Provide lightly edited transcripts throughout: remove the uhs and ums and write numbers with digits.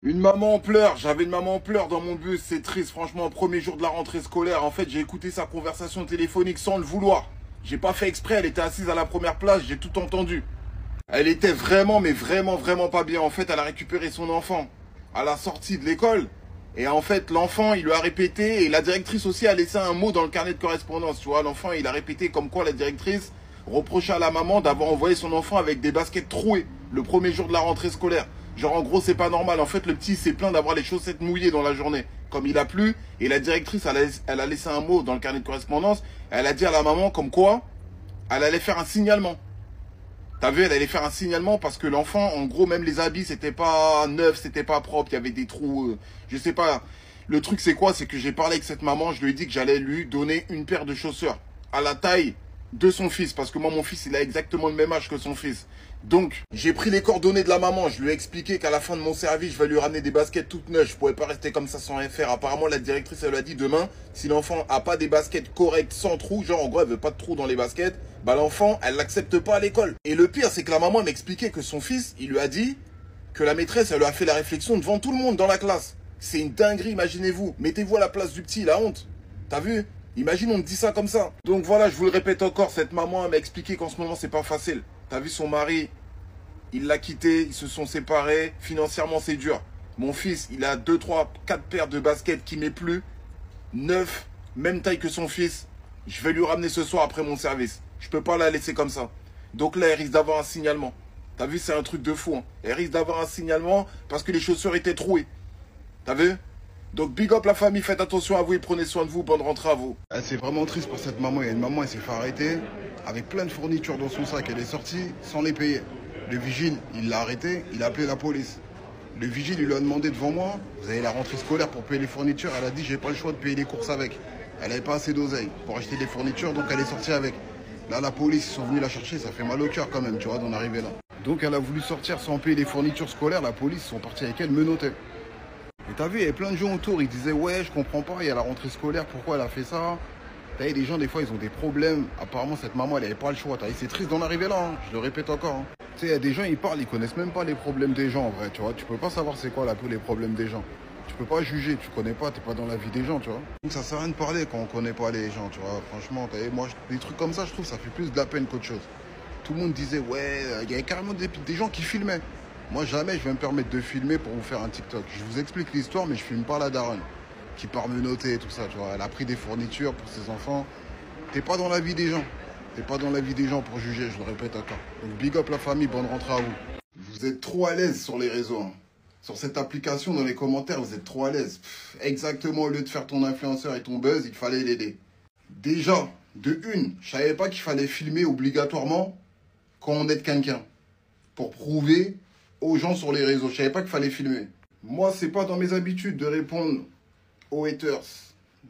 Une maman en pleurs, j'avais une maman en pleurs dans mon bus, c'est triste, franchement, premier jour de la rentrée scolaire, en fait, j'ai écouté sa conversation téléphonique sans le vouloir. J'ai pas fait exprès, elle était assise à la première place, j'ai tout entendu. Elle était vraiment, mais vraiment, vraiment pas bien. En fait, elle a récupéré son enfant à la sortie de l'école. Et en fait, l'enfant, il lui a répété, et la directrice aussi a laissé un mot dans le carnet de correspondance. Tu vois, l'enfant, il a répété comme quoi la directrice reprochait à la maman d'avoir envoyé son enfant avec des baskets trouées le premier jour de la rentrée scolaire. Genre, en gros, c'est pas normal. En fait, le petit s'est plaint d'avoir les chaussettes mouillées dans la journée. Comme il a plu, et la directrice, elle a laissé un mot dans le carnet de correspondance. Elle a dit à la maman comme quoi elle allait faire un signalement. T'as vu, elle allait faire un signalement parce que l'enfant, en gros, même les habits, c'était pas neuf, c'était pas propre, il y avait des trous, je sais pas. Le truc, c'est quoi? C'est que j'ai parlé avec cette maman, je lui ai dit que j'allais lui donner une paire de chaussures à la taille de son fils, parce que moi, mon fils, il a exactement le même âge que son fils. Donc, j'ai pris les coordonnées de la maman, je lui ai expliqué qu'à la fin de mon service, je vais lui ramener des baskets toutes neuves, je pouvais pas rester comme ça sans rien faire. Apparemment, la directrice, elle lui a dit demain, si l'enfant a pas des baskets correctes sans trous, genre en gros, elle veut pas de trous dans les baskets, bah l'enfant, elle l'accepte pas à l'école. Et le pire, c'est que la maman m'expliquait que son fils, il lui a dit que la maîtresse, elle lui a fait la réflexion devant tout le monde dans la classe. C'est une dinguerie, imaginez-vous. Mettez-vous à la place du petit, la honte. T'as vu? Imagine, on me dit ça comme ça. Donc voilà, je vous le répète encore, cette maman, elle m'a expliqué qu'en ce moment, c'est pas facile. T'as vu son mari, il l'a quitté, ils se sont séparés. Financièrement, c'est dur. Mon fils, il a 2, 3, 4 paires de baskets qui met plus. 9, même taille que son fils. Je vais lui ramener ce soir après mon service. Je peux pas la laisser comme ça. Donc là, elle risque d'avoir un signalement. T'as vu, c'est un truc de fou. Hein. Elle risque d'avoir un signalement parce que les chaussures étaient trouées. T'as vu? Donc big up la famille, faites attention à vous et prenez soin de vous. Bonne rentrée à vous. Ah, c'est vraiment triste pour cette maman. Il y a une maman, elle s'est fait arrêter avec plein de fournitures dans son sac. Elle est sortie sans les payer. Le vigile, il l'a arrêté, il a appelé la police. Le vigile, il lui a demandé devant moi, vous avez la rentrée scolaire pour payer les fournitures. Elle a dit, j'ai pas le choix de payer les courses avec. Elle n'avait pas assez d'oseille pour acheter des fournitures, donc elle est sortie avec. Là, la police, ils sont venus la chercher, ça fait mal au cœur quand même, tu vois, d'en arriver là. Donc elle a voulu sortir sans payer les fournitures scolaires. La police, ils sont partis avec elle, menottaient. Et t'as vu, il y avait plein de gens autour, ils disaient ouais, je comprends pas, il y a la rentrée scolaire, pourquoi elle a fait ça? T'as vu, les gens, des fois, ils ont des problèmes. Apparemment, cette maman, elle avait pas le choix. T'as vu, c'est triste d'en arriver là, hein. Je le répète encore. Hein. Tu sais, il y a des gens, ils parlent, ils connaissent même pas les problèmes des gens, en vrai, tu vois. Tu peux pas savoir c'est quoi là, tous les problèmes des gens. Tu peux pas juger, tu connais pas, t'es pas dans la vie des gens, tu vois. Donc ça sert à rien de parler quand on connaît pas les gens, tu vois. Franchement, t'as vu, moi, des trucs comme ça, je trouve, ça fait plus de la peine qu'autre chose. Tout le monde disait, ouais, il y avait carrément des gens qui filmaient. Moi, jamais je vais me permettre de filmer pour vous faire un TikTok. Je vous explique l'histoire, mais je filme pas la daronne qui part menotter et tout ça, tu vois. Elle a pris des fournitures pour ses enfants. T'es pas dans la vie des gens. T'es pas dans la vie des gens pour juger, je le répète encore. Donc, big up la famille, bonne rentrée à vous. Vous êtes trop à l'aise sur les réseaux. Hein. Sur cette application, dans les commentaires, vous êtes trop à l'aise. Exactement, au lieu de faire ton influenceur et ton buzz, il fallait l'aider. Déjà, de une, je savais pas qu'il fallait filmer obligatoirement quand on aide quelqu'un. Pour prouver aux gens sur les réseaux. Je savais pas qu'il fallait filmer. Moi, c'est pas dans mes habitudes de répondre aux haters.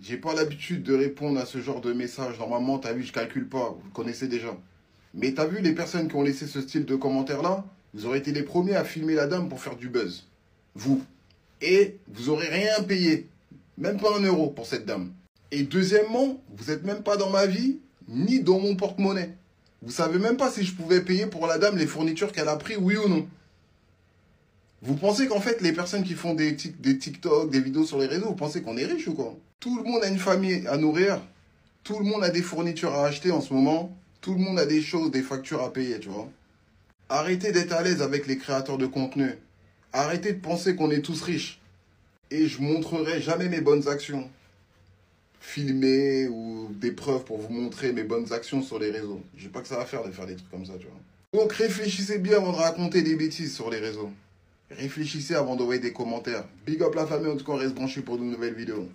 J'ai pas l'habitude de répondre à ce genre de messages. Normalement, t'as vu, je calcule pas. Vous le connaissez déjà. Mais t'as vu, les personnes qui ont laissé ce style de commentaire-là, vous aurez été les premiers à filmer la dame pour faire du buzz. Vous. Et vous aurez rien payé. Même pas 1 € pour cette dame. Et deuxièmement, vous êtes même pas dans ma vie, ni dans mon porte-monnaie. Vous savez même pas si je pouvais payer pour la dame les fournitures qu'elle a pris, oui ou non. Vous pensez qu'en fait, les personnes qui font des TikTok, des vidéos sur les réseaux, vous pensez qu'on est riche ou quoi? Tout le monde a une famille à nourrir. Tout le monde a des fournitures à acheter en ce moment. Tout le monde a des choses, des factures à payer, tu vois. Arrêtez d'être à l'aise avec les créateurs de contenu. Arrêtez de penser qu'on est tous riches. Et je montrerai jamais mes bonnes actions. Filmer ou des preuves pour vous montrer mes bonnes actions sur les réseaux. J'ai pas que ça à faire de faire des trucs comme ça, tu vois. Donc réfléchissez bien avant de raconter des bêtises sur les réseaux. Réfléchissez avant d'envoyer des commentaires. Big up la famille, en tout cas, on reste branché pour de nouvelles vidéos.